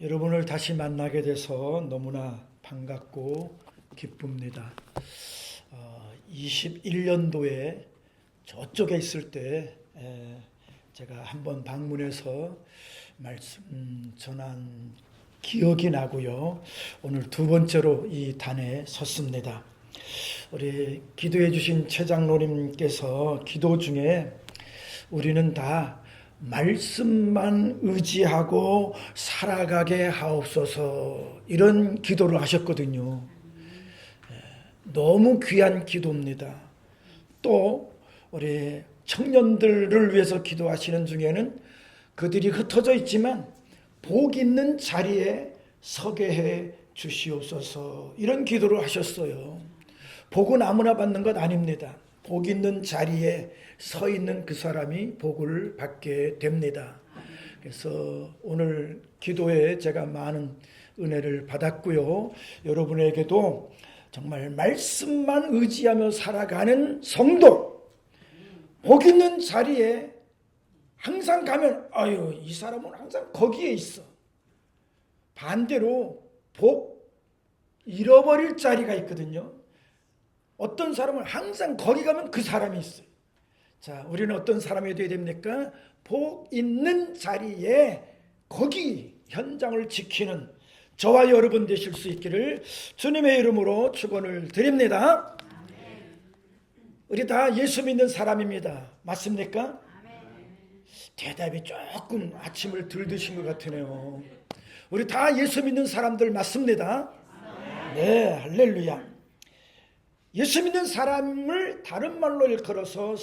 여러분을 다시 만나게 돼서 너무나 반갑고 기쁩니다. 21년도에 저쪽에 있을 때 제가 한번 방문해서 말씀 전한 기억이 나고요. 오늘 두 번째로 이 단에 섰습니다. 우리 기도해 주신 최 장로님께서 기도 중에 우리는 다 말씀만 의지하고 살아가게 하옵소서 이런 기도를 하셨거든요. 너무 귀한 기도입니다. 또 우리 청년들을 위해서 기도하시는 중에는 그들이 흩어져 있지만 복 있는 자리에 서게 해 주시옵소서 이런 기도를 하셨어요. 복은 아무나 받는 것 아닙니다. 복 있는 자리에 서 있는 그 사람이 복을 받게 됩니다. 그래서 오늘 기도에 제가 많은 은혜를 받았고요. 여러분에게도 정말 말씀만 의지하며 살아가는 성도, 복 있는 자리에 항상 가면 아유 이 사람은 항상 거기에 있어. 반대로 복 잃어버릴 자리가 있거든요. 어떤 사람은 항상 거기 가면 그 사람이 있어요. 자, 우리는 어떤 사람이 되어야 됩니까? 복 있는 자리에 거기 현장을 지키는 저와 여러분 되실 수 있기를 주님의 이름으로 축원을 드립니다. 우리 다 예수 믿는 사람입니다. 맞습니까? 대답이 조금 아침을 덜 드신 것 같으네요. 우리 다 예수 믿는 사람들 맞습니다. 네, 할렐루야. 예수 믿는 사람을 다른 말로 일컬어서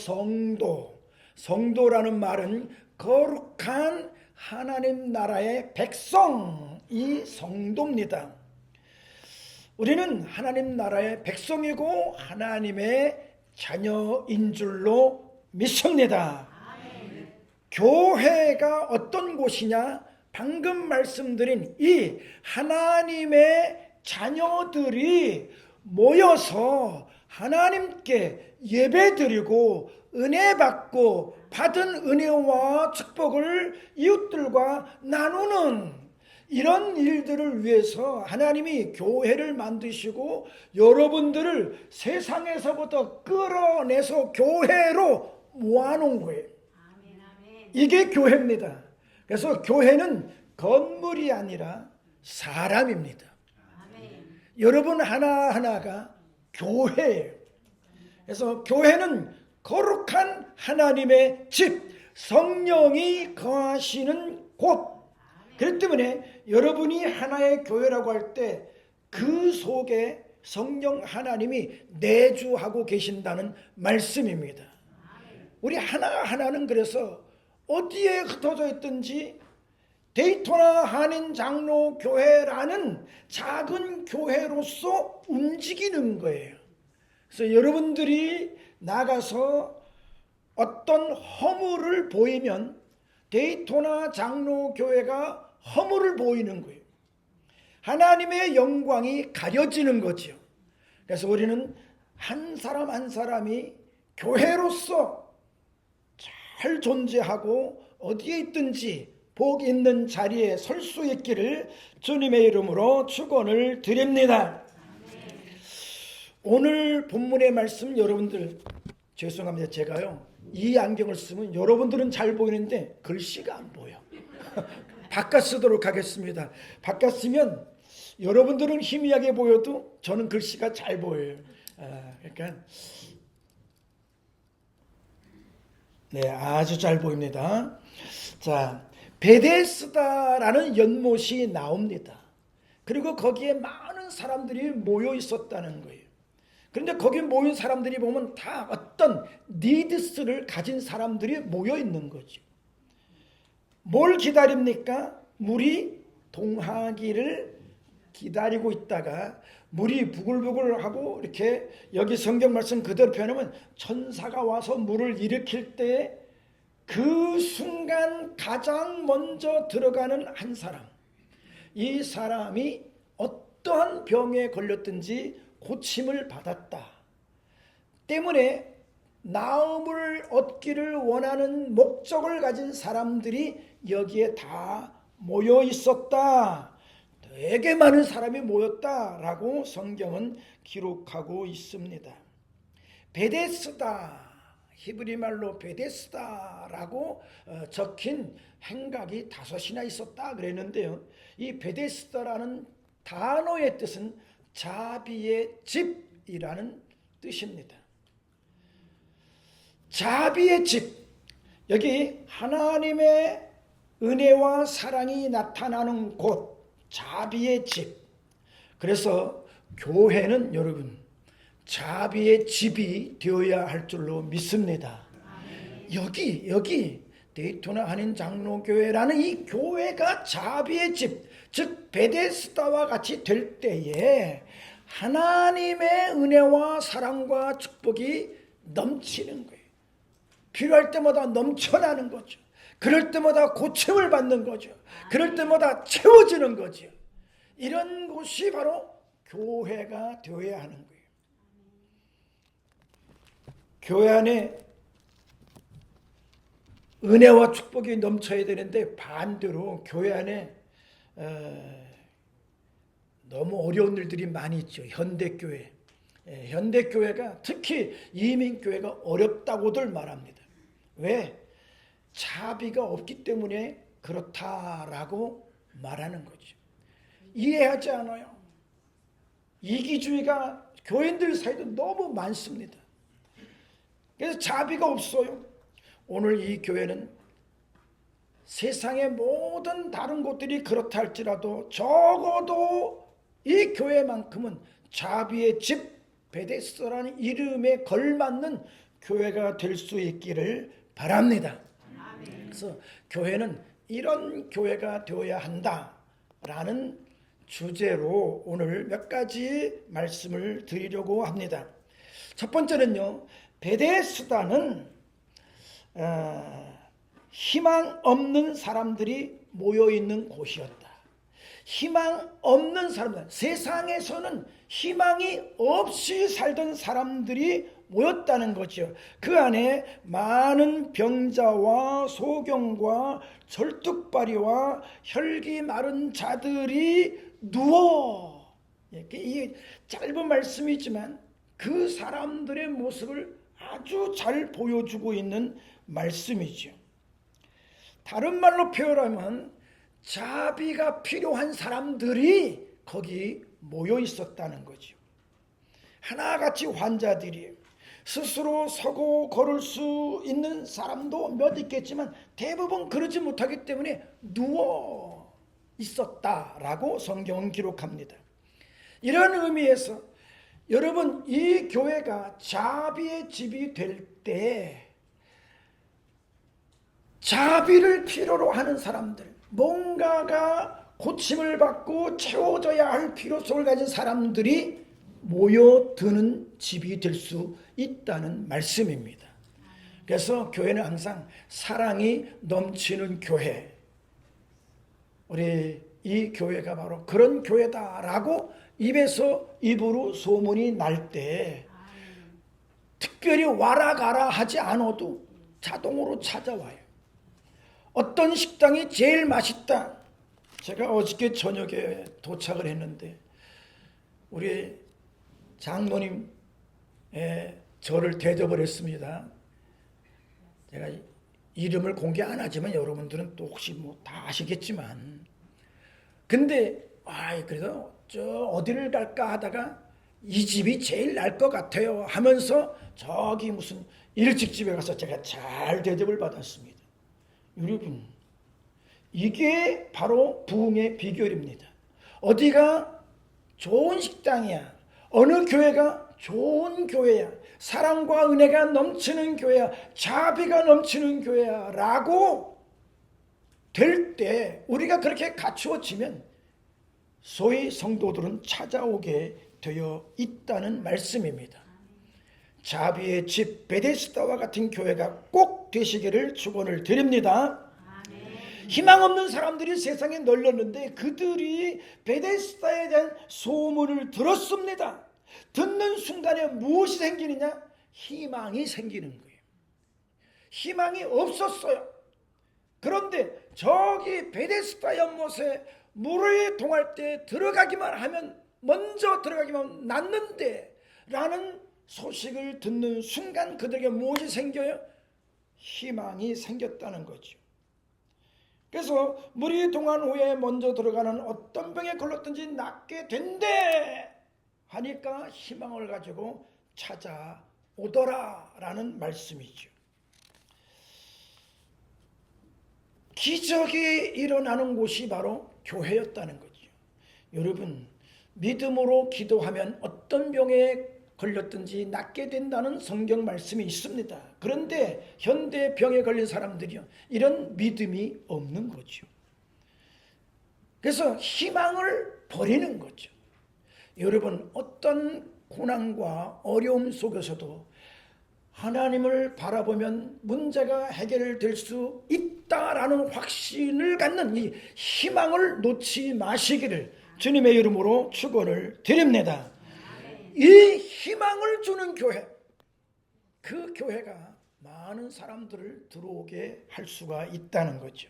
성도라는 말은 거룩한 하나님 나라의 백성이 성도입니다. 우리는 하나님 나라의 백성이고 하나님의 자녀인 줄로 믿습니다. 교회가 어떤 곳이냐? 방금 말씀드린 이 하나님의 자녀들이 모여서 하나님께 예배드리고 은혜 받고 받은 은혜와 축복을 이웃들과 나누는 이런 일들을 위해서 하나님이 교회를 만드시고 여러분들을 세상에서부터 끌어내서 교회로 모아놓은 거예요. 이게 교회입니다. 그래서 교회는 건물이 아니라 사람입니다. 여러분 하나하나가 교회예요. 그래서 교회는 거룩한 하나님의 집, 성령이 거하시는 곳. 그렇기 때문에 여러분이 하나의 교회라고 할 때 그 속에 성령 하나님이 내주하고 계신다는 말씀입니다. 우리 하나하나는 그래서 어디에 흩어져 있든지 데이토나 한인 장로 교회라는 작은 교회로서 움직이는 거예요. 그래서 여러분들이 나가서 어떤 허물을 보이면 데이토나 장로 교회가 허물을 보이는 거예요. 하나님의 영광이 가려지는 거죠. 그래서 우리는 한 사람 한 사람이 교회로서 잘 존재하고 어디에 있든지 복 있는 자리에 설 수 있기를 주님의 이름으로 축원을 드립니다. 오늘 본문의 말씀 여러분들 죄송합니다. 제가요 이 안경을 쓰면 여러분들은 잘 보이는데 글씨가 안 보여. 바꿔 쓰도록 하겠습니다. 바꿔 쓰면 여러분들은 희미하게 보여도 저는 글씨가 잘 보여요. 그러니까 네, 아주 잘 보입니다. 자, 베데스다라는 연못이 나옵니다. 그리고 거기에 많은 사람들이 모여 있었다는 거예요. 그런데 거기 모인 사람들이 보면 다 어떤 니드스를 가진 사람들이 모여 있는 거죠. 뭘 기다립니까? 물이 동하기를 기다리고 있다가 물이 부글부글하고 이렇게 여기 성경 말씀 그대로 표현하면 천사가 와서 물을 일으킬 때 그 순간 가장 먼저 들어가는 한 사람, 이 사람이 어떠한 병에 걸렸든지 고침을 받았다 때문에 나음을 얻기를 원하는 목적을 가진 사람들이 여기에 다 모여 있었다. 되게 많은 사람이 모였다라고 성경은 기록하고 있습니다. 베데스다, 히브리 말로 베데스다라고 적힌 행각이 5이나 있었다 그랬는데요. 이 베데스다라는 단어의 뜻은 자비의 집이라는 뜻입니다. 자비의 집, 여기 하나님의 은혜와 사랑이 나타나는 곳, 자비의 집. 그래서 교회는 여러분 자비의 집이 되어야 할 줄로 믿습니다. 여기 데이토나 한인 장로교회라는 이 교회가 자비의 집, 즉 베데스다와 같이 될 때에 하나님의 은혜와 사랑과 축복이 넘치는 거예요. 필요할 때마다 넘쳐나는 거죠. 그럴 때마다 고침을 받는 거죠. 그럴 때마다 채워지는 거죠. 이런 곳이 바로 교회가 되어야 하는 거예요. 교회 안에 은혜와 축복이 넘쳐야 되는데 반대로 교회 안에 너무 어려운 일들이 많이 있죠. 현대교회. 현대교회가 특히 이민교회가 어렵다고들 말합니다. 왜? 자비가 없기 때문에 그렇다라고 말하는 거죠. 이해하지 않아요. 이기주의가 교인들 사이도 너무 많습니다. 그래서 자비가 없어요. 오늘 이 교회는 세상의 모든 다른 곳들이 그렇다 할지라도 적어도 이 교회만큼은 자비의 집 베데스다라는 이름에 걸맞는 교회가 될 수 있기를 바랍니다. 그래서 교회는 이런 교회가 되어야 한다라는 주제로 오늘 몇 가지 말씀을 드리려고 합니다. 첫 번째는요, 베데스다는 희망 없는 사람들이 모여있는 곳이었다. 희망 없는 사람들, 세상에서는 희망이 없이 살던 사람들이 모였다는 거죠. 그 안에 많은 병자와 소경과 절뚝발이와 혈기 마른 자들이 누워, 이게 짧은 말씀이지만 그 사람들의 모습을 아주 잘 보여주고 있는 말씀이죠. 다른 말로 표현하면 자비가 필요한 사람들이 거기 모여 있었다는 거죠. 하나같이 환자들이 스스로 서고 걸을 수 있는 사람도 몇 있겠지만 대부분 그러지 못하기 때문에 누워 있었다라고 성경은 기록합니다. 이런 의미에서 여러분, 이 교회가 자비의 집이 될 때 자비를 필요로 하는 사람들, 뭔가가 고침을 받고 채워져야 할 필요성을 가진 사람들이 모여드는 집이 될 수 있다는 말씀입니다. 그래서 교회는 항상 사랑이 넘치는 교회, 우리 이 교회가 바로 그런 교회다라고 입에서 입으로 소문이 날 때 특별히 와라 가라 하지 않아도 자동으로 찾아와요. 어떤 식당이 제일 맛있다. 제가 어저께 저녁에 도착을 했는데 우리 장로님 저를 대접을 했습니다. 제가 이름을 공개 안 하지만 여러분들은 또 혹시 뭐 다 아시겠지만, 근데 그래서 저 어디를 갈까 하다가 이 집이 제일 날 것 같아요 하면서 저기 무슨 일식집에 가서 제가 잘 대접을 받았습니다. 여러분, 이게 바로 부흥의 비결입니다. 어디가 좋은 식당이야, 어느 교회가 좋은 교회야, 사랑과 은혜가 넘치는 교회야, 자비가 넘치는 교회야 라고 될 때 우리가 그렇게 갖추어지면 소위 성도들은 찾아오게 되어 있다는 말씀입니다. 자비의 집 베데스다와 같은 교회가 꼭 되시기를 축원을 드립니다. 희망 없는 사람들이 세상에 널렸는데 그들이 베데스다에 대한 소문을 들었습니다. 듣는 순간에 무엇이 생기느냐? 희망이 생기는 거예요. 희망이 없었어요. 그런데 저기 베데스다 연못에 물에 동할 때 들어가기만 하면, 먼저 들어가기만 하면 낫는데 라는 소식을 듣는 순간 그들에게 무엇이 생겨요? 희망이 생겼다는 거죠. 그래서 물이 동한 후에 먼저 들어가는 어떤 병에 걸렸든지 낫게 된대 하니까 희망을 가지고 찾아오더라 라는 말씀이죠. 기적이 일어나는 곳이 바로 교회였다는 거죠. 여러분, 믿음으로 기도하면 어떤 병에 걸렸든지 낫게 된다는 성경 말씀이 있습니다. 그런데 현대 병에 걸린 사람들이요, 이런 믿음이 없는 거죠. 그래서 희망을 버리는 거죠. 여러분, 어떤 고난과 어려움 속에서도 하나님을 바라보면 문제가 해결될 수 있다라는 확신을 갖는 이 희망을 놓지 마시기를 주님의 이름으로 축원을 드립니다. 이 희망을 주는 교회, 그 교회가 많은 사람들을 들어오게 할 수가 있다는 거죠.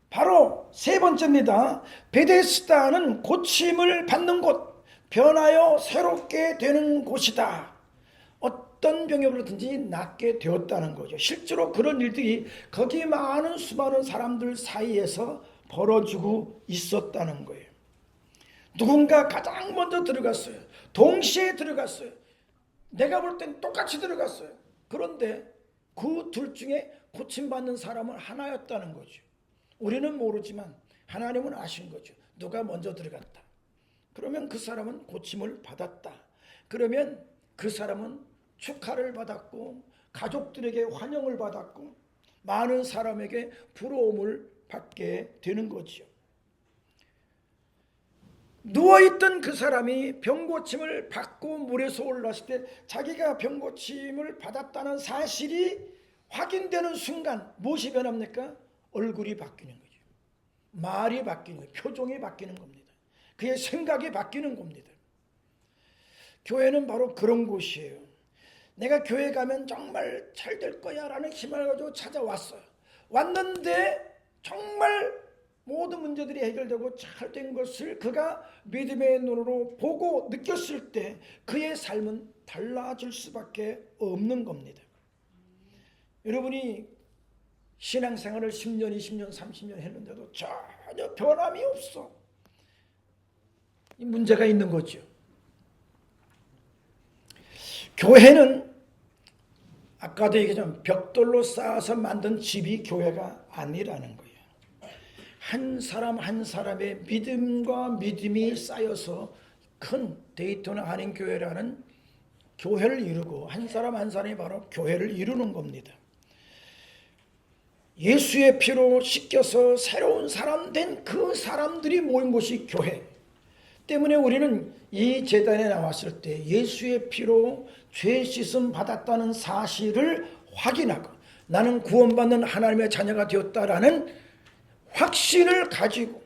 바로 세 번째입니다. 베데스다는 고침을 받는 곳, 변하여 새롭게 되는 곳이다. 어떤 병에 걸렸든지 낫게 되었다는 거죠. 실제로 그런 일들이 거기 많은 수많은 사람들 사이에서 벌어지고 있었다는 거예요. 누군가 가장 먼저 들어갔어요. 동시에 들어갔어요. 내가 볼 땐 똑같이 들어갔어요. 그런데 그 둘 중에 고침받는 사람은 하나였다는 거죠. 우리는 모르지만 하나님은 아신 거죠. 누가 먼저 들어갔다. 그러면 그 사람은 고침을 받았다. 그러면 그 사람은 축하를 받았고 가족들에게 환영을 받았고 많은 사람에게 부러움을 받게 되는 거죠. 누워있던 그 사람이 병고침을 받고 물에서 올랐을 때 자기가 병고침을 받았다는 사실이 확인되는 순간 무엇이 변합니까? 얼굴이 바뀌는 거죠. 말이 바뀌는 거예요. 표정이 바뀌는 겁니다. 그의 생각이 바뀌는 겁니다. 교회는 바로 그런 곳이에요. 내가 교회 가면 정말 잘 될 거야 라는 희망을 가지고 찾아왔어요. 왔는데 정말 모든 문제들이 해결되고 잘 된 것을 그가 믿음의 눈으로 보고 느꼈을 때 그의 삶은 달라질 수밖에 없는 겁니다. 여러분이 신앙생활을 10년, 20년, 30년 했는데도 전혀 변함이 없어. 이 문제가 있는 거죠. 교회는 아까도 얘기했지만 벽돌로 쌓아서 만든 집이 교회가 아니라는 거예요. 한 사람 한 사람의 믿음과 믿음이 쌓여서 큰 데이토나 한인교회라는 교회를 이루고 한 사람 한 사람이 바로 교회를 이루는 겁니다. 예수의 피로 씻겨서 새로운 사람 된 그 사람들이 모인 곳이 교회 때문에 우리는 이 제단에 나왔을 때 예수의 피로 죄 씻음 받았다는 사실을 확인하고 나는 구원받는 하나님의 자녀가 되었다라는 확신을 가지고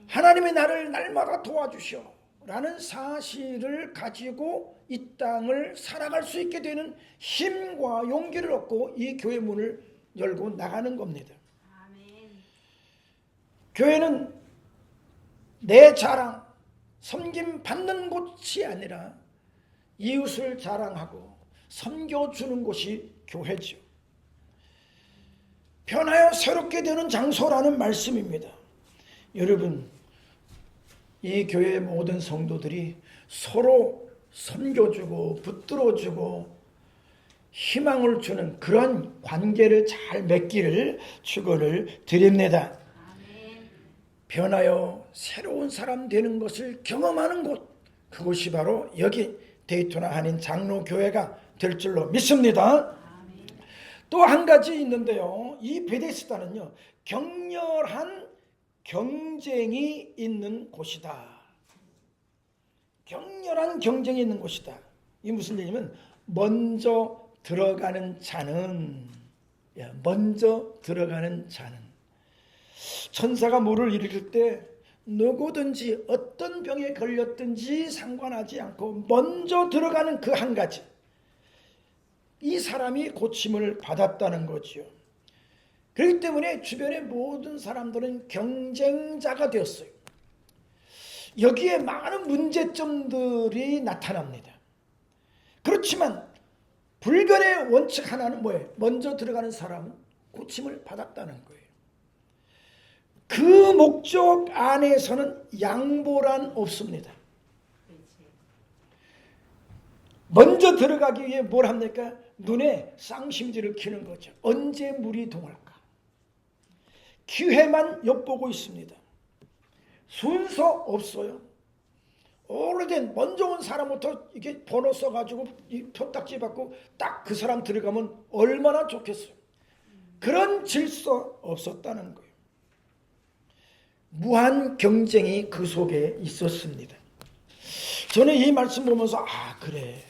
하나님이 나를 날마다 도와주셔 라는 사실을 가지고 이 땅을 살아갈 수 있게 되는 힘과 용기를 얻고 이 교회 문을 열고 나가는 겁니다. 아멘. 교회는 내 자랑, 섬김 받는 곳이 아니라 이웃을 자랑하고 섬겨주는 곳이 교회죠. 변하여 새롭게 되는 장소라는 말씀입니다. 여러분, 이 교회의 모든 성도들이 서로 섬겨주고 붙들어주고 희망을 주는 그런 관계를 잘 맺기를 축원을 드립니다. 아멘. 변하여 새로운 사람 되는 것을 경험하는 곳, 그곳이 바로 여기 데이토나 한인 장로교회가 될 줄로 믿습니다. 또 한 가지 있는데요. 이 베데스다는요, 격렬한 경쟁이 있는 곳이다. 격렬한 경쟁이 있는 곳이다. 이게 무슨 얘기냐면 먼저 들어가는 자는, 먼저 들어가는 자는, 천사가 물을 일으킬 때 누구든지 어떤 병에 걸렸든지 상관하지 않고 먼저 들어가는 그 한 가지, 이 사람이 고침을 받았다는 거지요. 그렇기 때문에 주변의 모든 사람들은 경쟁자가 되었어요. 여기에 많은 문제점들이 나타납니다. 그렇지만 불변의 원칙 하나는 뭐예요? 먼저 들어가는 사람은 고침을 받았다는 거예요. 그 목적 안에서는 양보란 없습니다. 먼저 들어가기 위해 뭘 합니까? 눈에 쌍심지를 키는 거죠. 언제 물이 동할까? 기회만 엿보고 있습니다. 순서 없어요. 오래된 먼저 온 사람부터 이게 번호 써가지고 이 표딱지 받고 딱 그 사람 들어가면 얼마나 좋겠어요. 그런 질서 없었다는 거예요. 무한 경쟁이 그 속에 있었습니다. 저는 이 말씀 보면서 그래,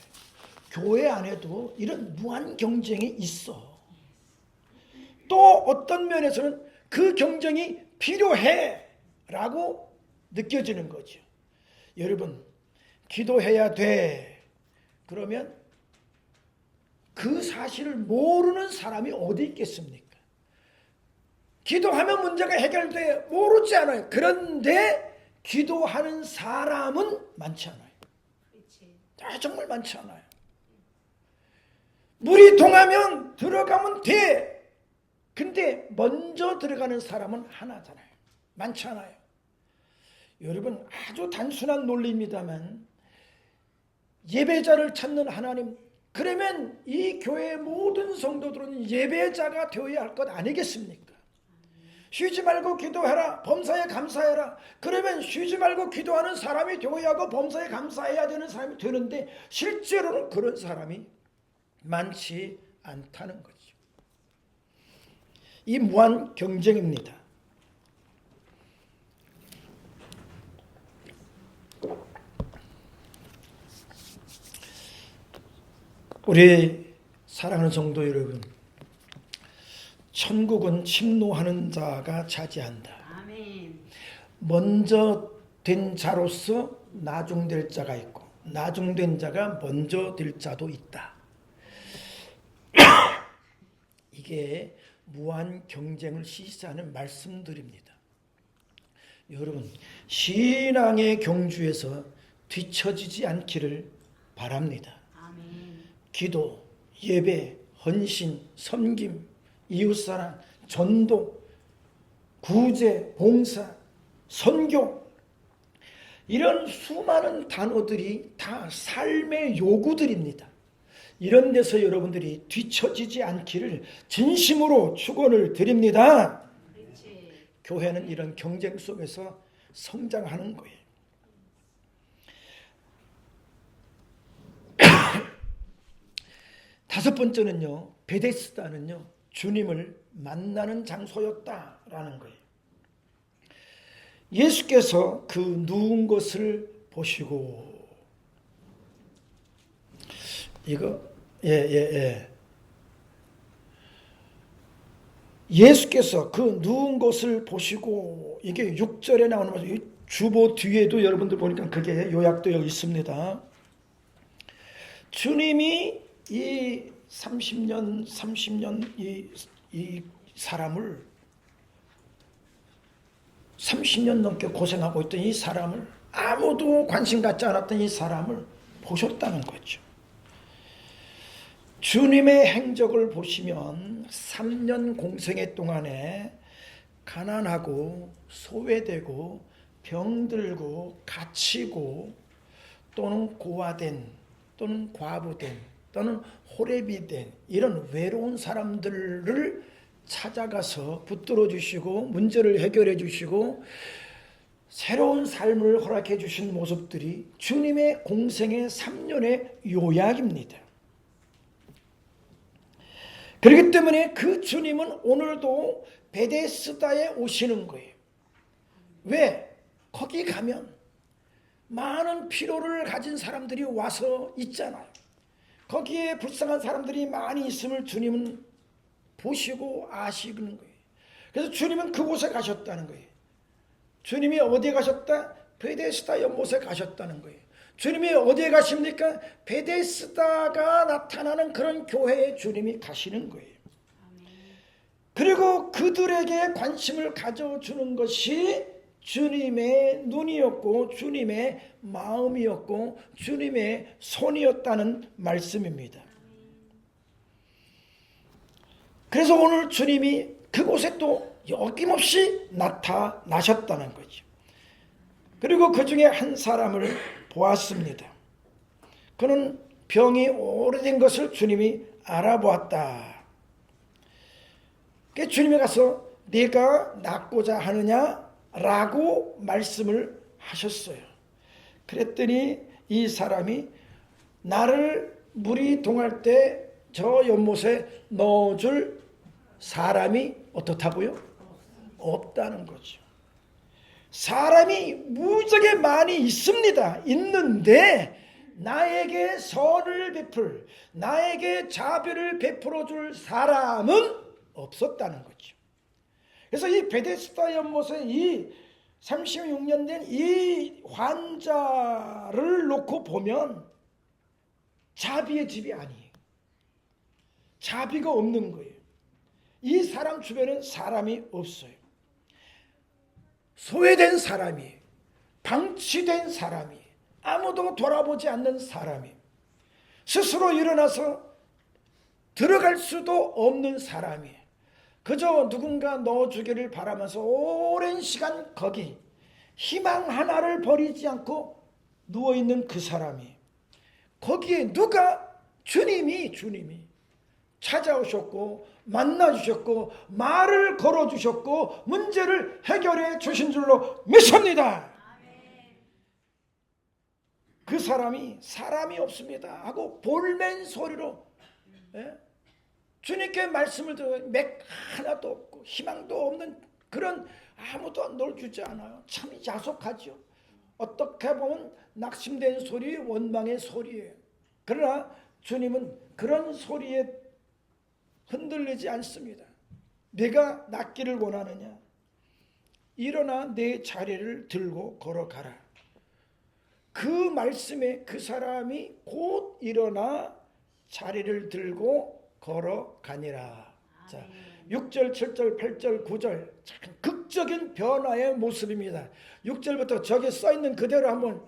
교회 안에도 이런 무한 경쟁이 있어. 또 어떤 면에서는 그 경쟁이 필요해 라고 느껴지는 거죠. 여러분, 기도해야 돼. 그러면 그 사실을 모르는 사람이 어디 있겠습니까? 기도하면 문제가 해결돼. 모르지 않아요. 그런데 기도하는 사람은 많지 않아요. 정말 많지 않아요. 물이 동하면 들어가면 돼. 근데 먼저 들어가는 사람은 하나잖아요. 많지 않아요. 여러분, 아주 단순한 논리입니다만 예배자를 찾는 하나님, 그러면 이 교회의 모든 성도들은 예배자가 되어야 할 것 아니겠습니까? 쉬지 말고 기도해라. 범사에 감사해라. 그러면 쉬지 말고 기도하는 사람이 되어야 하고 범사에 감사해야 되는 사람이 되는데 실제로는 그런 사람이 많지 않다는 거죠. 이 무한 경쟁입니다. 우리 사랑하는 성도 여러분, 천국은 침노하는 자가 차지한다. 아멘. 먼저 된 자로서 나중될 자가 있고 나중된 자가 먼저 될 자도 있다. 이게 무한 경쟁을 시사하는 말씀들입니다. 여러분, 신앙의 경주에서 뒤처지지 않기를 바랍니다. 기도, 예배, 헌신, 섬김, 이웃사랑, 전도, 구제, 봉사, 선교, 이런 수많은 단어들이 다 삶의 요구들입니다. 이런 데서 여러분들이 뒤처지지 않기를 진심으로 축원을 드립니다. 그렇지. 교회는 이런 경쟁 속에서 성장하는 거예요. 다섯 번째는요, 베데스다는요, 주님을 만나는 장소였다라는 거예요. 예수께서 그 누운 것을 보시고, 예수께서 그 누운 것을 보시고, 이게 6절에 나오는 말이에요. 주보 뒤에도 여러분들 보니까 그게 요약되어 있습니다. 주님이 이 30년 이 사람을 30년 넘게 고생하고 있던 이 사람을, 아무도 관심 갖지 않았던 이 사람을 보셨다는 거죠. 주님의 행적을 보시면 3년 공생애 동안에 가난하고 소외되고 병들고 갇히고 또는 고아된 또는 과부된 또는 호랩이 된 이런 외로운 사람들을 찾아가서 붙들어 주시고 문제를 해결해 주시고 새로운 삶을 허락해 주신 모습들이 주님의 공생의 3년의 요약입니다. 그렇기 때문에 그 주님은 오늘도 베데스다에 오시는 거예요. 왜? 거기 가면 많은 필요를 가진 사람들이 와서 있잖아요. 거기에 불쌍한 사람들이 많이 있음을 주님은 보시고 아시는 거예요. 그래서 주님은 그곳에 가셨다는 거예요. 주님이 어디에 가셨다? 베데스다 연못에 가셨다는 거예요. 주님이 어디에 가십니까? 베데스다가 나타나는 그런 교회에 주님이 가시는 거예요. 그리고 그들에게 관심을 가져주는 것이 주님의 눈이었고 주님의 마음이었고 주님의 손이었다는 말씀입니다. 그래서 오늘 주님이 그곳에 또 여김없이 나타나셨다는 거죠. 그리고 그 중에 한 사람을 보았습니다. 그는 병이 오래된 것을 주님이 알아보았다. 그래서 주님이 가서 네가 낫고자 하느냐? 라고 말씀을 하셨어요. 그랬더니 이 사람이 나를 물이 동할 때 저 연못에 넣어줄 사람이 어떻다고요? 없다는 거죠. 사람이 무지하게 많이 있습니다. 있는데 나에게 선을 베풀, 나에게 자비를 베풀어 줄 사람은 없었다는 거죠. 그래서 이 베데스다 연못에 이 36년 된 이 환자를 놓고 보면 자비의 집이 아니에요. 자비가 없는 거예요. 이 사람 주변엔 사람이 없어요. 소외된 사람이, 방치된 사람이, 아무도 돌아보지 않는 사람이, 스스로 일어나서 들어갈 수도 없는 사람이, 그저 누군가 넣어주기를 바라면서 오랜 시간 거기 희망 하나를 버리지 않고 누워있는 그 사람이, 거기에 누가 주님이 찾아오셨고 만나주셨고 말을 걸어주셨고 문제를 해결해 주신 줄로 믿습니다. 그 사람이 사람이 없습니다 하고 볼멘 소리로 주님께 말씀을 들어 맥 하나도 없고 희망도 없는 그런 아무도 널 주지 않아요. 참 야속하죠. 어떻게 보면 낙심된 소리, 원망의 소리예요. 그러나 주님은 그런 소리에 흔들리지 않습니다. 내가 낫기를 원하느냐? 일어나 내 자리를 들고 걸어가라. 그 말씀에 그 사람이 곧 일어나 자리를 들고 걸어가니라. 자, 6절, 7절, 8절, 9절 참 극적인 변화의 모습입니다. 6절부터 저기 써있는 그대로 한번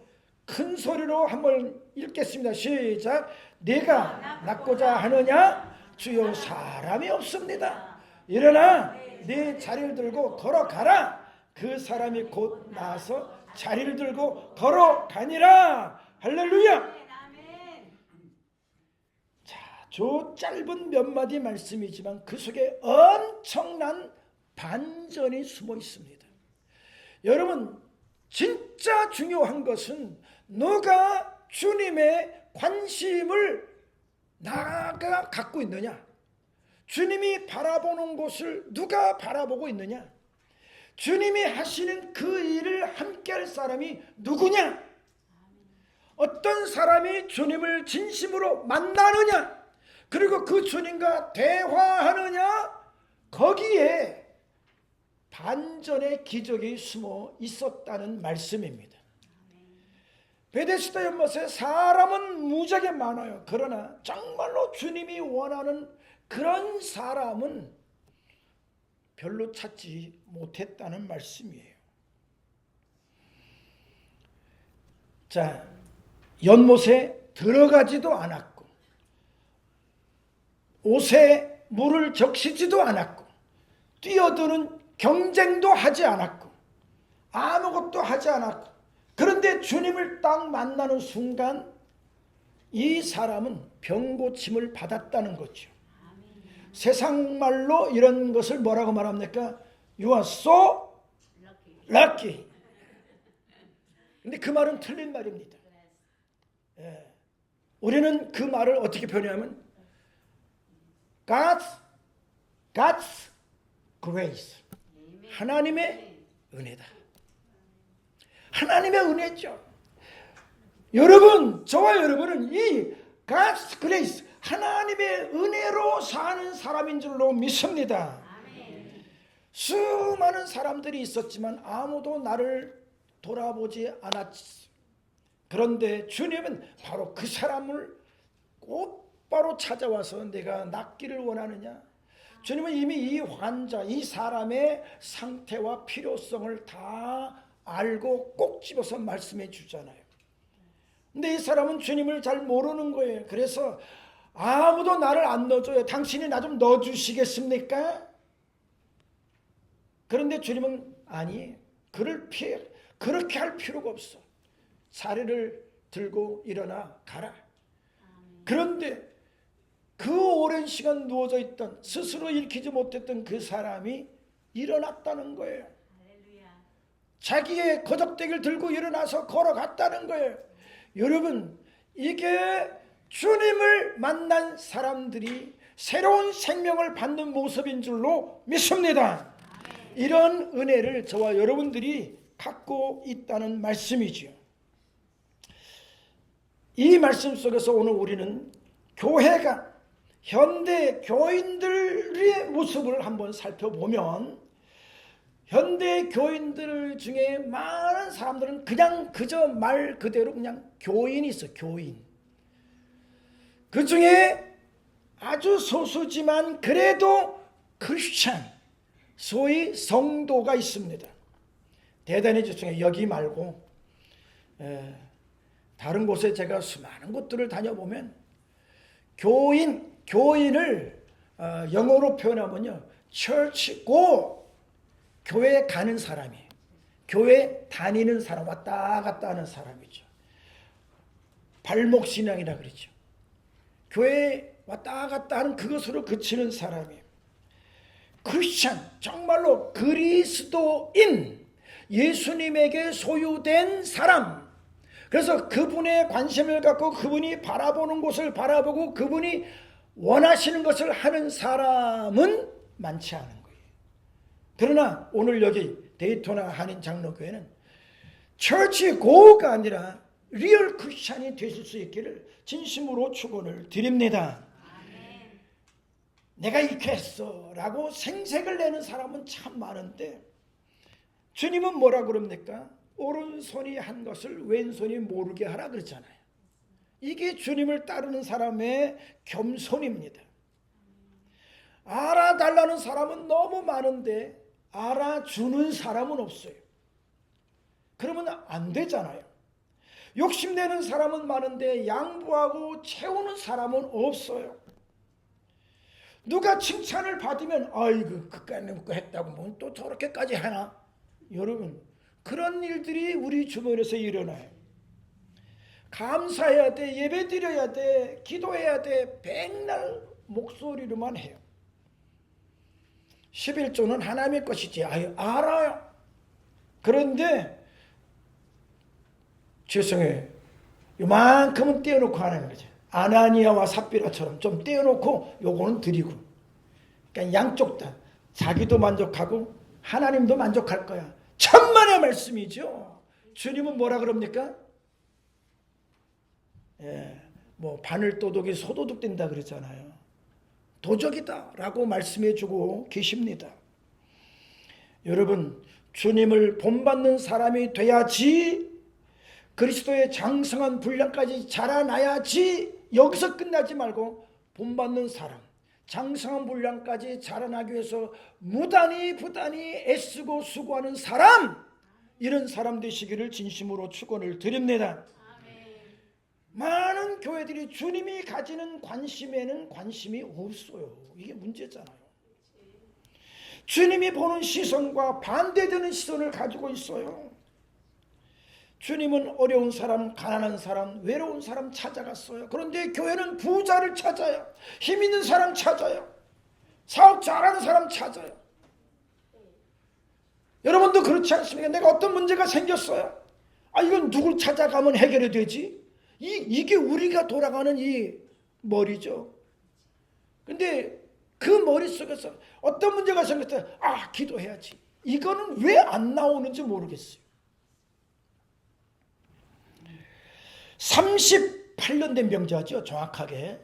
큰 소리로 한번 읽겠습니다. 시작. 네가 낫고자 하느냐? 주여 사람이 없습니다. 일어나 네 자리를 들고 걸어가라. 그 사람이 곧 나와서 자리를 들고 걸어가니라. 할렐루야. 자, 저 짧은 몇 마디 말씀이지만 그 속에 엄청난 반전이 숨어 있습니다. 여러분, 진짜 중요한 것은 누가 주님의 관심을 나가 갖고 있느냐? 주님이 바라보는 곳을 누가 바라보고 있느냐? 주님이 하시는 그 일을 함께 할 사람이 누구냐? 어떤 사람이 주님을 진심으로 만나느냐? 그리고 그 주님과 대화하느냐? 거기에 반전의 기적이 숨어 있었다는 말씀입니다. 베데스다 연못에 사람은 무지하게 많아요. 그러나 정말로 주님이 원하는 그런 사람은 별로 찾지 못했다는 말씀이에요. 자, 연못에 들어가지도 않았고 옷에 물을 적시지도 않았고 뛰어드는 경쟁도 하지 않았고 아무것도 하지 않았고, 그런데 주님을 딱 만나는 순간 이 사람은 병고침을 받았다는 거죠. 세상 말로 이런 것을 뭐라고 말합니까? You are so lucky. 근데 그 말은 틀린 말입니다. 예. 우리는 그 말을 어떻게 표현하면 God's grace. 하나님의 은혜다. 하나님의 은혜죠. 여러분, 저와 여러분은 이 God's grace, 하나님의 은혜로 사는 사람인 줄로 믿습니다. 수많은 사람들이 있었지만 아무도 나를 돌아보지 않았지. 그런데 주님은 바로 그 사람을 곧바로 찾아와서 내가 낫기를 원하느냐? 주님은 이미 이 환자, 이 사람의 상태와 필요성을 다 알고 꼭 집어서 말씀해 주잖아요. 근데 이 사람은 주님을 잘 모르는 거예요. 그래서 아무도 나를 안 넣어줘요. 당신이 나 좀 넣어주시겠습니까? 그런데 주님은 아니, 그렇게 할 필요가 없어. 자리를 들고 일어나 가라. 그런데 그 오랜 시간 누워져 있던, 스스로 일으키지 못했던 그 사람이 일어났다는 거예요. 자기의 거적대기를 들고 일어나서 걸어갔다는 거예요. 여러분, 이게 주님을 만난 사람들이 새로운 생명을 받는 모습인 줄로 믿습니다. 이런 은혜를 저와 여러분들이 갖고 있다는 말씀이지요. 이 말씀 속에서 오늘 우리는 교회가, 현대 교인들의 모습을 한번 살펴보면, 현대 교인들 중에 많은 사람들은 그저 말 그대로 그냥 교인이 있어. 교인. 그 중에 아주 소수지만 그래도 크리스찬, 소위 성도가 있습니다. 대단히 중에 여기 말고 다른 곳에 제가 수많은 곳들을 다녀보면 교인을 영어로 표현하면요, church go, 교회 가는 사람이, 교회 다니는 사람, 왔다 갔다 하는 사람이죠. 발목신앙이라 그러죠. 교회 왔다 갔다 하는 그것으로 그치는 사람이, 크리스찬, 정말로 그리스도인, 예수님에게 소유된 사람. 그래서 그분의 관심을 갖고 그분이 바라보는 곳을 바라보고 그분이 원하시는 것을 하는 사람은 많지 않은 거예요. 그러나 오늘 여기 데이토나 한인 장로교회는 처치 고가 아니라 리얼 크리스찬이 되실 수 있기를 진심으로 축원을 드립니다. 아멘. 내가 이렇게 했어 라고 생색을 내는 사람은 참 많은데, 주님은 뭐라 그럽니까? 오른손이 한 것을 왼손이 모르게 하라 그랬잖아요. 이게 주님을 따르는 사람의 겸손입니다. 알아달라는 사람은 너무 많은데 알아주는 사람은 없어요. 그러면 안 되잖아요. 욕심내는 사람은 많은데 양보하고 채우는 사람은 없어요. 누가 칭찬을 받으면 아이고 그까짓 거 했다고 뭐 또 저렇게까지 하나? 여러분, 그런 일들이 우리 주변에서 일어나요. 감사해야 돼, 예배드려야 돼, 기도해야 돼, 백날 목소리로만 해요. 11조는 하나님의 것이지. 알아요. 그런데 죄송해요, 요만큼은 떼어놓고 하는 거죠. 아나니아와 삽비라처럼 좀 떼어놓고 요거는 드리고. 그러니까 양쪽 다 자기도 만족하고 하나님도 만족할 거야. 천만의 말씀이죠. 주님은 뭐라 그럽니까? 뭐 바늘도둑이 소도둑 된다 그랬잖아요. 도적이다 라고 말씀해주고 계십니다. 여러분, 주님을 본받는 사람이 돼야지, 그리스도의 장성한 분량까지 자라나야지, 여기서 끝나지 말고 본받는 사람, 장성한 분량까지 자라나기 위해서 무단히 부단히 애쓰고 수고하는 사람, 이런 사람 되시기를 진심으로 축원을 드립니다. 많은 교회들이 주님이 가지는 관심에는 관심이 없어요. 이게 문제잖아요. 주님이 보는 시선과 반대되는 시선을 가지고 있어요. 주님은 어려운 사람, 가난한 사람, 외로운 사람 찾아갔어요. 그런데 교회는 부자를 찾아요. 힘 있는 사람 찾아요. 사업 잘하는 사람 찾아요. 여러분도 그렇지 않습니까? 내가 어떤 문제가 생겼어요. 이건 누굴 찾아가면 해결이 되지? 이게 우리가 돌아가는 이 머리죠. 근데 그 머릿속에서 어떤 문제가 생겼을 때 기도해야지. 이거는 왜 안 나오는지 모르겠어요. 38년 된 병자죠. 정확하게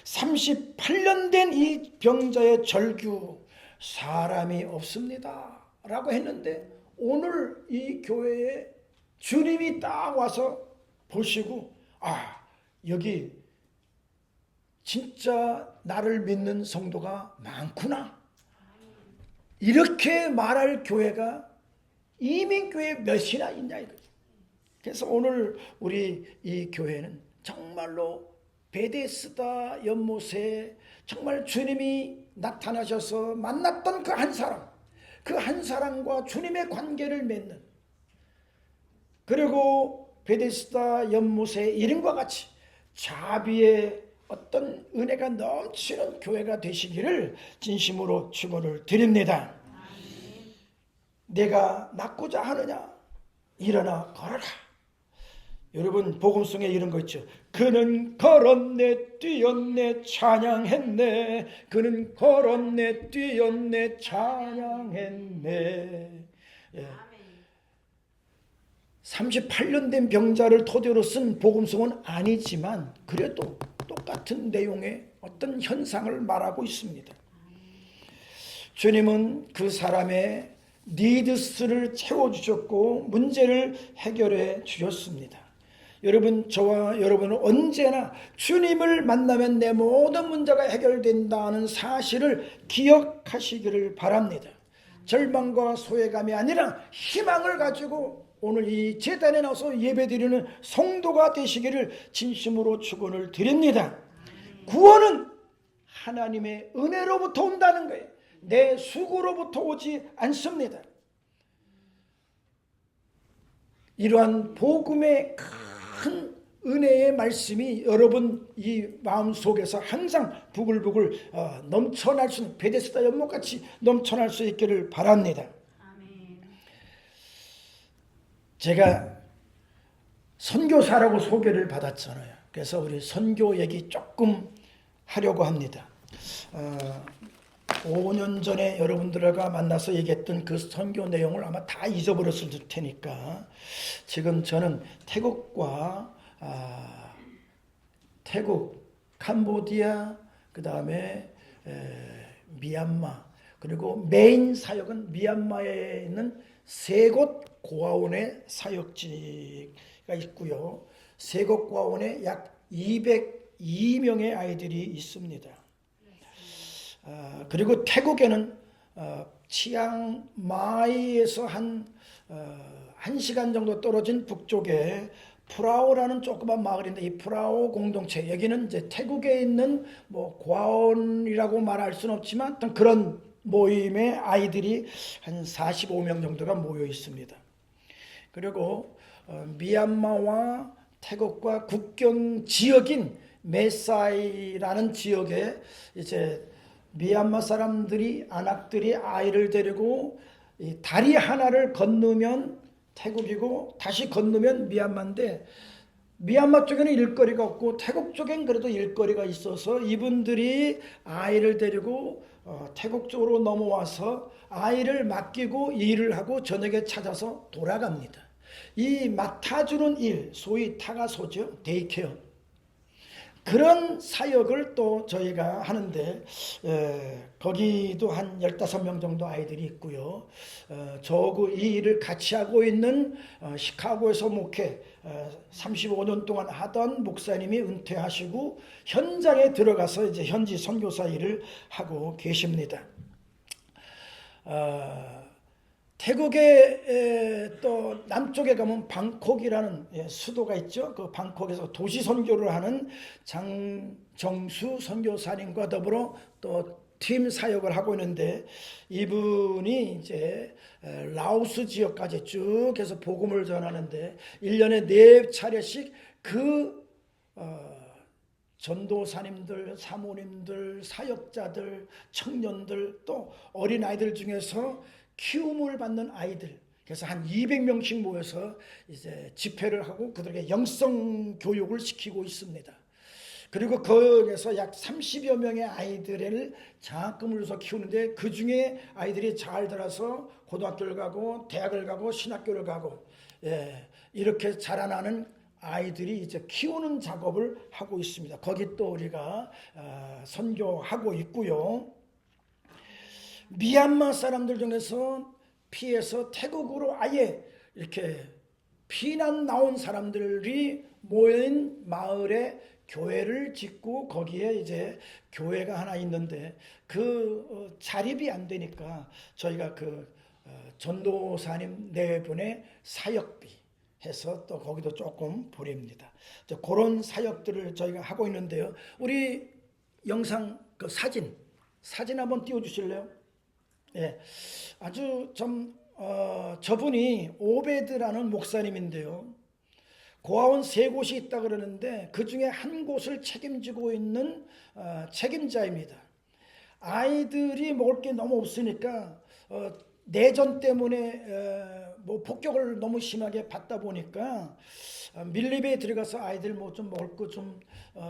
38년 된 이 병자의 절규, 사람이 없습니다 라고 했는데, 오늘 이 교회에 주님이 딱 와서 보시고 여기 진짜 나를 믿는 성도가 많구나. 이렇게 말할 교회가 이민교회 몇이나 있냐 이거죠. 그래서 오늘 우리 이 교회는 정말로 베데스다 연못에 정말 주님이 나타나셔서 만났던 그 한 사람, 그 한 사람과 주님의 관계를 맺는, 그리고 베데스다 연못의 이름과 같이 자비의 어떤 은혜가 넘치는 교회가 되시기를 진심으로 축원을 드립니다. 내가 낫고자 하느냐? 일어나 걸어라. 여러분 복음송에 이런 거 있죠. 그는 걸었네 뛰었네 찬양했네. 그는 걸었네 뛰었네 찬양했네. 예. 38년 된 병자를 토대로 쓴 복음송은 아니지만 그래도 똑같은 내용의 어떤 현상을 말하고 있습니다. 주님은 그 사람의 니드스를 채워주셨고 문제를 해결해 주셨습니다. 여러분, 저와 여러분은 언제나 주님을 만나면 내 모든 문제가 해결된다는 사실을 기억하시기를 바랍니다. 절망과 소외감이 아니라 희망을 가지고 오늘 이 제단에 나와서 예배드리는 성도가 되시기를 진심으로 축원을 드립니다. 구원은 하나님의 은혜로부터 온다는 거예요. 내 수고로부터 오지 않습니다. 이러한 복음의 큰 은혜의 말씀이 여러분 이 마음속에서 항상 부글부글 넘쳐날 수 있는 베데스다 연못같이 넘쳐날 수 있기를 바랍니다. 아멘. 제가 선교사라고 소개를 받았잖아요. 그래서 우리 선교 얘기 조금 하려고 합니다. 5년 전에 여러분들과 만나서 얘기했던 그 선교 내용을 아마 다 잊어버렸을 테니까 지금 저는 태국, 캄보디아, 그 다음에 미얀마, 그리고 메인 사역은 미얀마에 있는 세 곳 고아원의 사역지가 있고요. 세 곳 고아원에 약 202명의 아이들이 있습니다. 그리고 태국에는 치앙마이에서 한 1시간 정도 떨어진 북쪽에 프라오라는 조그만 마을인데 이 프라오 공동체, 여기는 이제 태국에 있는 뭐 고아원이라고 말할 수는 없지만 어떤 그런 모임의 아이들이 한 45명 정도가 모여 있습니다. 그리고 미얀마와 태국과 국경 지역인 메사이라는 지역에 이제 미얀마 사람들이 안악들이 아이를 데리고 이 다리 하나를 건너면 태국이고 다시 건너면 미얀마인데 미얀마 쪽에는 일거리가 없고 태국 쪽엔 그래도 일거리가 있어서 이분들이 아이를 데리고 태국 쪽으로 넘어와서 아이를 맡기고 일을 하고 저녁에 찾아서 돌아갑니다. 이 맡아주는 일, 소위 타가소죠. 데이케어. 그런 사역을 또 저희가 하는데 거기도 한 15명 정도 아이들이 있고요. 저하고 이 일을 같이 하고 있는 시카고에서 목회 35년 동안 하던 목사님이 은퇴하시고 현장에 들어가서 이제 현지 선교사 일을 하고 계십니다. 태국의 또 남쪽에 가면 방콕이라는 수도가 있죠. 그 방콕에서 도시 선교를 하는 장정수 선교사님과 더불어 또 팀 사역을 하고 있는데 이분이 이제 라오스 지역까지 쭉 해서 복음을 전하는데 1년에 4차례씩 그 전도사님들, 사모님들, 사역자들, 청년들 또 어린아이들 중에서 키움을 받는 아이들, 그래서 한 200명씩 모여서 이제 집회를 하고 그들에게 영성 교육을 시키고 있습니다. 그리고 거기에서 약 30여 명의 아이들을 장학금을 줘서 키우는데 그 중에 아이들이 잘 자라서 고등학교를 가고 대학을 가고 신학교를 가고 이렇게 자라나는 아이들이 이제 키우는 작업을 하고 있습니다. 거기 또 우리가 선교하고 있고요. 미얀마 사람들 중에서 피해서 태국으로 아예 이렇게 피난 나온 사람들이 모인 마을에 교회를 짓고 거기에 이제 교회가 하나 있는데 그 자립이 안 되니까 저희가 그 전도사님 네 분의 사역비 해서 또 거기도 조금 보냅니다. 그런 사역들을 저희가 하고 있는데요. 우리 영상 그 사진 한번 띄워주실래요? 예, 아주 좀 저분이 오베드라는 목사님인데요. 고아원 세 곳이 있다 그러는데 그 중에 한 곳을 책임지고 있는 책임자입니다. 아이들이 먹을 게 너무 없으니까 내전 때문에 뭐 폭격을 너무 심하게 받다 보니까 밀림에 들어가서 아이들 뭐 좀 먹을 거 좀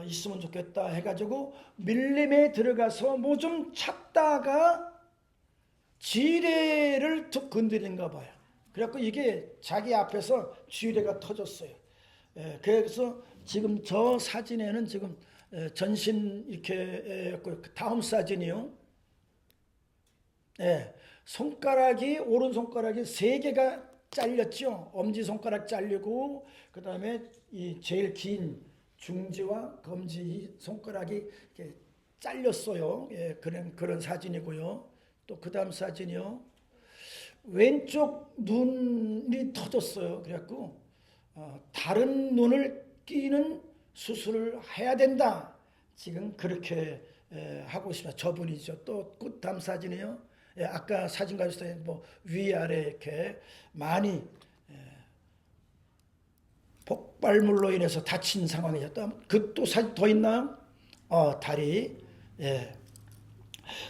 있으면 좋겠다 해가지고 밀림에 들어가서 뭐 좀 찾다가 지뢰를 툭 건드린가 봐요. 그래갖고 이게 자기 앞에서 지뢰가 터졌어요. 그래서 지금 저 사진에는 지금 전신 이렇게 다음 사진이요. 손가락이 오른 손가락이 세 개가 잘렸죠. 엄지 손가락 잘리고 그 다음에 이 제일 긴 중지와 검지 손가락이 이렇게 잘렸어요. 그런 사진이고요. 또 그 다음 사진이요. 왼쪽 눈이 터졌어요. 그래갖고 다른 눈을 끼는 수술을 해야 된다. 지금 그렇게 하고 있습니다. 저분이죠. 또 그 다음 사진이요. 아까 사진 가졌을 때 뭐 위아래 이렇게 많이 폭발물로 인해서 다친 상황이죠. 또 사진 더 있나요? 다리.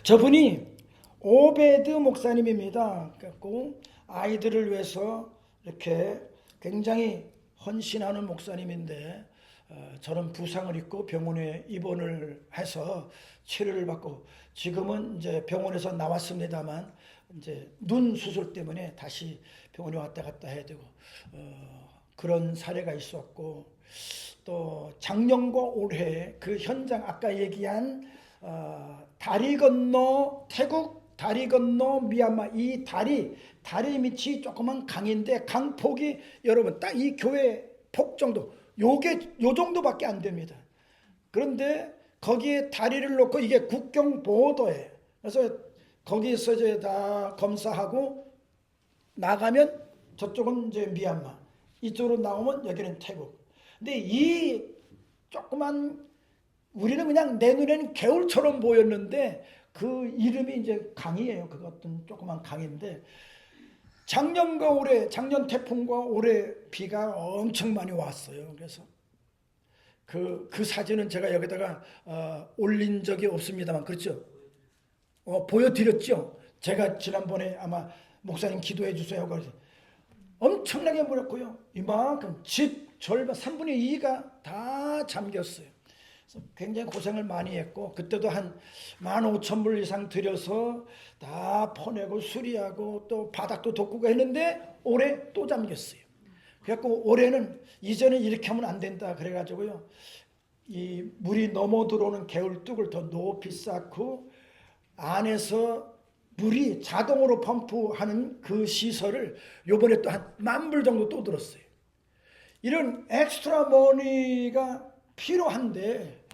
저분이 오베드 목사님입니다. 그래갖고 아이들을 위해서 이렇게 굉장히 헌신하는 목사님인데 저는 부상을 입고 병원에 입원을 해서 치료를 받고 지금은 이제 병원에서 나왔습니다만 이제 눈 수술 때문에 다시 병원에 왔다 갔다 해야 되고 그런 사례가 있었고 또 작년과 올해 그 현장 아까 얘기한 다리 건너 태국 다리 건너 미얀마 이 다리 밑이 조그만 강인데 강폭이 여러분 딱 이 교회 폭 정도 요 정도밖에 안 됩니다. 그런데 거기에 다리를 놓고 이게 국경 보호도에 그래서 거기서 이제 다 검사하고 나가면 저쪽은 이제 미얀마 이쪽으로 나오면 여기는 태국. 근데 이 조그만 우리는 그냥 내 눈에는 개울처럼 보였는데 그 이름이 이제 강이에요. 그것도 조그만 강인데 작년과 올해 작년 태풍과 올해 비가 엄청 많이 왔어요. 그래서 그 사진은 제가 여기다가 올린 적이 없습니다만 그렇죠? 보여드렸죠. 제가 지난번에 아마 목사님 기도해 주세요. 그래서 엄청나게 물었고요. 이만큼 집 절반 3분의 2가 다 잠겼어요. 그래서 굉장히 고생을 많이 했고 그때도 한 15,000불 이상 들여서 다 퍼내고 수리하고 또 바닥도 덮고 했는데 올해 또 잠겼어요. 그래갖고 올해는 이제는 이렇게 하면 안 된다 그래가지고요. 이 물이 넘어 들어오는 개울뚝을 더 높이 쌓고 안에서 물이 자동으로 펌프하는 그 시설을 요번에 또 한 10,000불 정도 또 들었어요. 이런 엑스트라 머니가 필요한데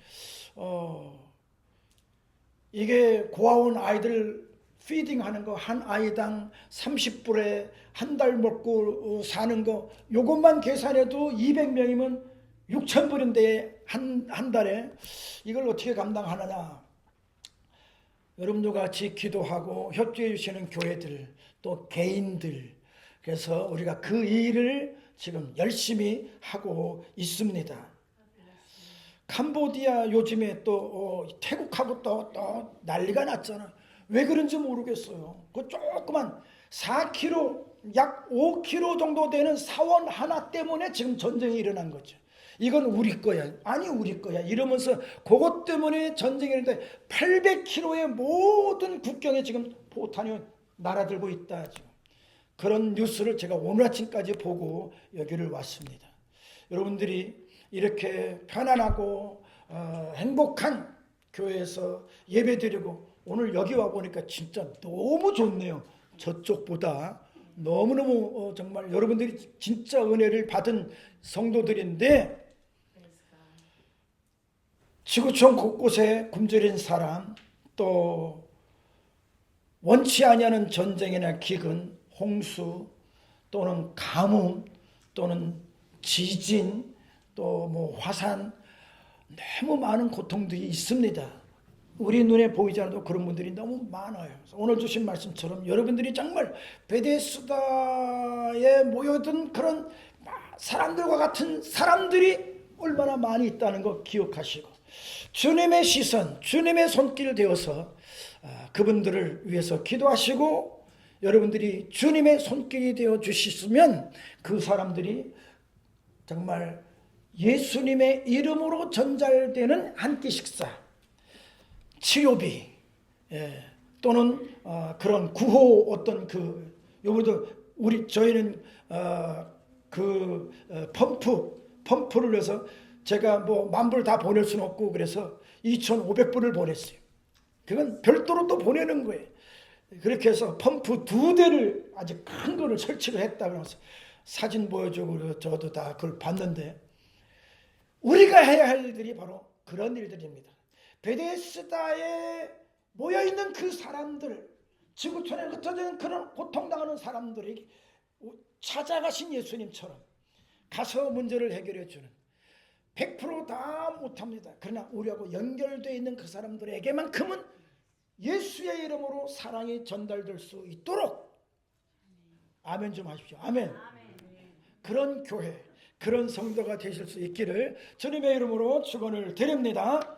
이게 고아원 아이들 피딩하는 거 한 아이당 30불에 한 달 먹고 사는 거 요것만 계산해도 200명이면 6,000불인데 한 달에 이걸 어떻게 감당하느냐. 여러분도 같이 기도하고 협조해 주시는 교회들 또 개인들 그래서 우리가 그 일을 지금 열심히 하고 있습니다. 캄보디아 요즘에 또 태국하고 또 난리가 났잖아. 왜 그런지 모르겠어요. 그 조그만 4km 약 5km 정도 되는 사원 하나 때문에 지금 전쟁이 일어난 거죠. 이건 우리 거야. 아니 우리 거야. 이러면서 그것 때문에 전쟁이 일어났는데 800km의 모든 국경에 지금 포탄이 날아들고 있다. 지금. 그런 뉴스를 제가 오늘 아침까지 보고 여기를 왔습니다. 여러분들이 이렇게 편안하고 행복한 교회에서 예배드리고 오늘 여기 와 보니까 진짜 너무 좋네요. 저쪽보다 너무너무 정말 여러분들이 진짜 은혜를 받은 성도들인데 지구촌 곳곳에 굶주린 사람, 또 원치 아니하는 전쟁이나 기근, 홍수, 또는 가뭄, 또는 지진, 또 뭐 화산, 너무 많은 고통들이 있습니다. 우리 눈에 보이지 않아도 그런 분들이 너무 많아요. 오늘 주신 말씀처럼 여러분들이 정말 베데스다에 모여든 그런 사람들과 같은 사람들이 얼마나 많이 있다는 거 기억하시고, 주님의 시선, 주님의 손길 되어서 그분들을 위해서 기도하시고, 여러분들이 주님의 손길이 되어 주시면 그 사람들이 정말 예수님의 이름으로 전달되는 한 끼 식사, 치료비, 또는 그런 구호, 어떤 요것도 저희는 펌프를 해서 제가 뭐 10,000불 다 보낼 수는 없고, 그래서 2,500불을 보냈어요. 그건 별도로 또 보내는 거예요. 그렇게 해서 펌프 2대를 아주 큰 거를 설치를 했다 그러면서 사진 보여주고, 저도 다 그걸 봤는데, 우리가 해야 할 일들이 바로 그런 일들입니다. 베데스다에 모여있는 그 사람들, 지구촌에 흩어진 그런 고통당하는 사람들에게 찾아가신 예수님처럼 가서 문제를 해결해 주는, 100%다 못합니다. 그러나 우리하고 연결되어 있는 그 사람들에게만큼은 예수의 이름으로 사랑이 전달될 수 있도록, 아멘 좀 하십시오. 아멘. 그런 교회, 그런 성도가 되실 수 있기를 주님의 이름으로 축원을 드립니다.